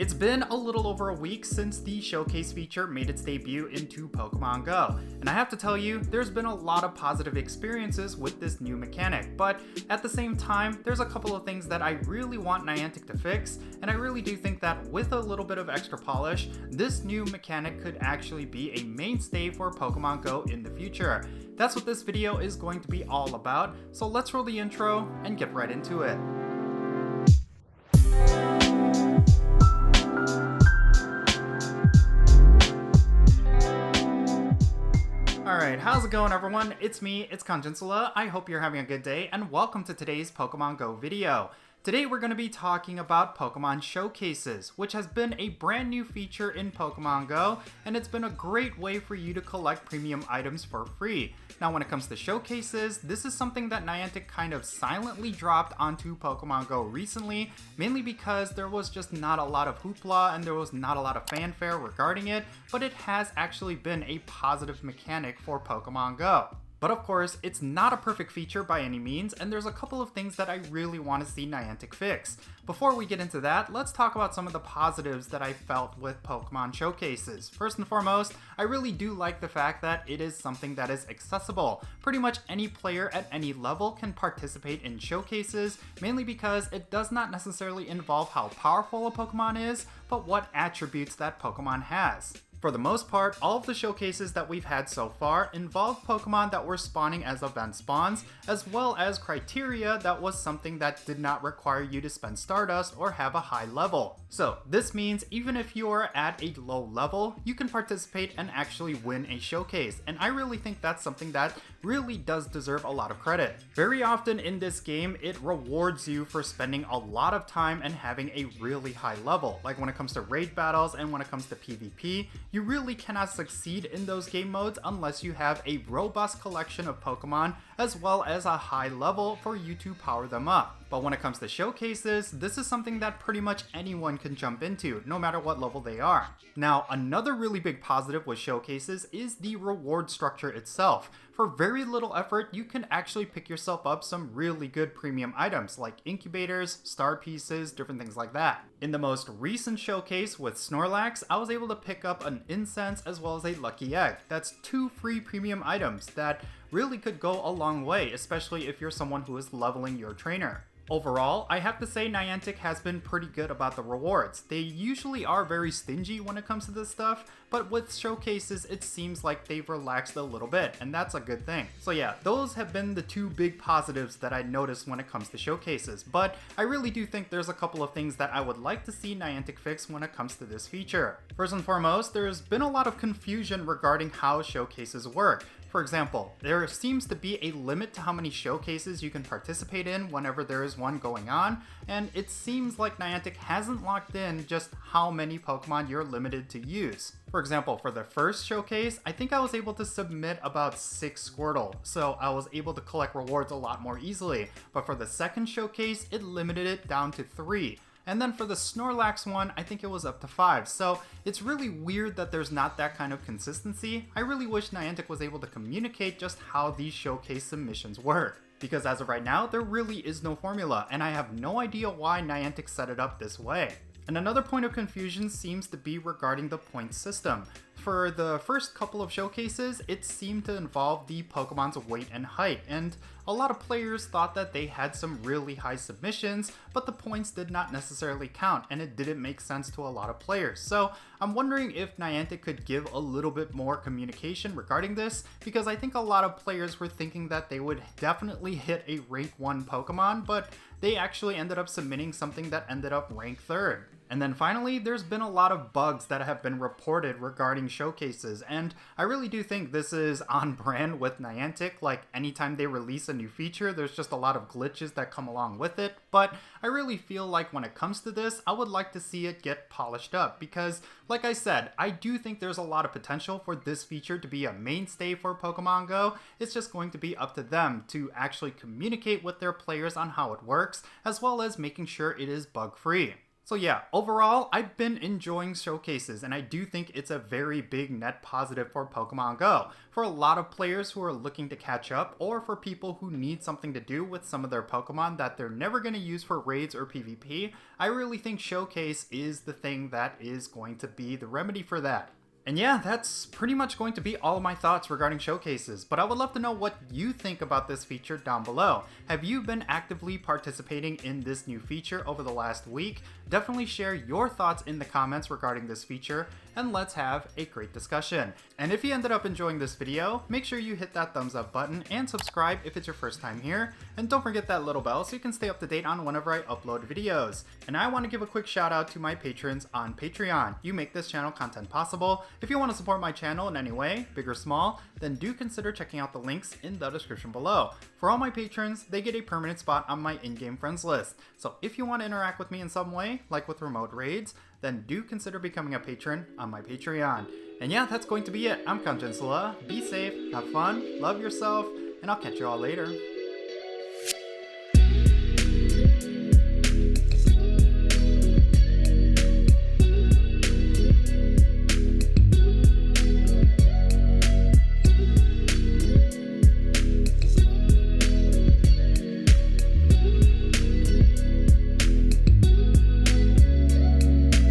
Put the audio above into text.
It's been a little over a week since the Showcase feature made its debut into Pokémon GO, and I have to tell you, there's been a lot of positive experiences with this new mechanic, but at the same time, there's a couple of things that I really want Niantic to fix, and I really do think that with a little bit of extra polish, this new mechanic could actually be a mainstay for Pokémon GO in the future. That's what this video is going to be all about, so let's roll the intro and get right into it. Alright, how's it going everyone? It's me, it's Jinsula. I hope you're having a good day, and welcome to today's Pokemon GO video. Today we're going to be talking about Pokemon Showcases, which has been a brand new feature in Pokemon GO, and it's been a great way for you to collect premium items for free. Now when it comes to Showcases, this is something that Niantic kind of silently dropped onto Pokemon GO recently, mainly because there was just not a lot of hoopla and there was not a lot of fanfare regarding it, but it has actually been a positive mechanic for Pokemon GO. But of course, it's not a perfect feature by any means, and there's a couple of things that I really want to see Niantic fix. Before we get into that, let's talk about some of the positives that I felt with Pokemon Showcases. First and foremost, I really do like the fact that it is something that is accessible. Pretty much any player at any level can participate in Showcases, mainly because it does not necessarily involve how powerful a Pokemon is, but what attributes that Pokemon has. For the most part, all of the showcases that we've had so far involve Pokemon that were spawning as event spawns, as well as criteria that was something that did not require you to spend Stardust or have a high level. So this means even if you are at a low level, you can participate and actually win a showcase, and I really think that's something that really does deserve a lot of credit. Very often in this game, it rewards you for spending a lot of time and having a really high level. Like when it comes to raid battles and when it comes to PvP, you really cannot succeed in those game modes unless you have a robust collection of Pokemon as well as a high level for you to power them up. But when it comes to showcases, this is something that pretty much anyone can jump into, no matter what level they are. Now, another really big positive with showcases is the reward structure itself. For very little effort, you can actually pick yourself up some really good premium items like incubators, star pieces, different things like that. In the most recent showcase with Snorlax, I was able to pick up an incense as well as a lucky egg. That's 2 free premium items that really could go a long way, especially if you're someone who is leveling your trainer. Overall, I have to say Niantic has been pretty good about the rewards. They usually are very stingy when it comes to this stuff, but with showcases it seems like they've relaxed a little bit, and that's a good thing. So yeah, those have been the 2 big positives that I noticed when it comes to showcases, but I really do think there's a couple of things that I would like to see Niantic fix when it comes to this feature. First and foremost, there's been a lot of confusion regarding how showcases work. For example, there seems to be a limit to how many showcases you can participate in whenever there is one going on, and it seems like Niantic hasn't locked in just how many Pokemon you're limited to use. For example, for the first showcase, I think I was able to submit about 6 Squirtle, so I was able to collect rewards a lot more easily, but for the second showcase, it limited it down to 3. And then for the Snorlax one, I think it was up to 5. So it's really weird that there's not that kind of consistency. I really wish Niantic was able to communicate just how these showcase submissions work. Because as of right now, there really is no formula, and I have no idea why Niantic set it up this way. And another point of confusion seems to be regarding the point system. For the first couple of showcases, it seemed to involve the Pokemon's weight and height, and a lot of players thought that they had some really high submissions, but the points did not necessarily count, and it didn't make sense to a lot of players. So I'm wondering if Niantic could give a little bit more communication regarding this, because I think a lot of players were thinking that they would definitely hit a rank 1 Pokemon, but they actually ended up submitting something that ended up rank 3rd. And then finally, there's been a lot of bugs that have been reported regarding showcases, and I really do think this is on brand with Niantic. Like anytime they release a new feature, there's just a lot of glitches that come along with it, but I really feel like when it comes to this, I would like to see it get polished up because, like I said, I do think there's a lot of potential for this feature to be a mainstay for Pokemon GO. It's just going to be up to them to actually communicate with their players on how it works, as well as making sure it is bug-free. So yeah, overall, I've been enjoying showcases, and I do think it's a very big net positive for Pokemon Go. For a lot of players who are looking to catch up, or for people who need something to do with some of their Pokemon that they're never going to use for raids or PvP, I really think Showcase is the thing that is going to be the remedy for that. And yeah, that's pretty much going to be all of my thoughts regarding showcases, but I would love to know what you think about this feature down below. Have you been actively participating in this new feature over the last week? Definitely share your thoughts in the comments regarding this feature, and let's have a great discussion. And if you ended up enjoying this video, make sure you hit that thumbs up button and subscribe if it's your first time here, and don't forget that little bell so you can stay up to date on whenever I upload videos. And I want to give a quick shout out to my patrons on Patreon. You make this channel content possible. If you want to support my channel in any way, big or small, then do consider checking out the links in the description below. For all my patrons, they get a permanent spot on my in-game friends list. So if you want to interact with me in some way, like with remote raids, then do consider becoming a patron on my Patreon. And yeah, that's going to be it. I'm Jinsula. Be safe, have fun, love yourself, and I'll catch you all later.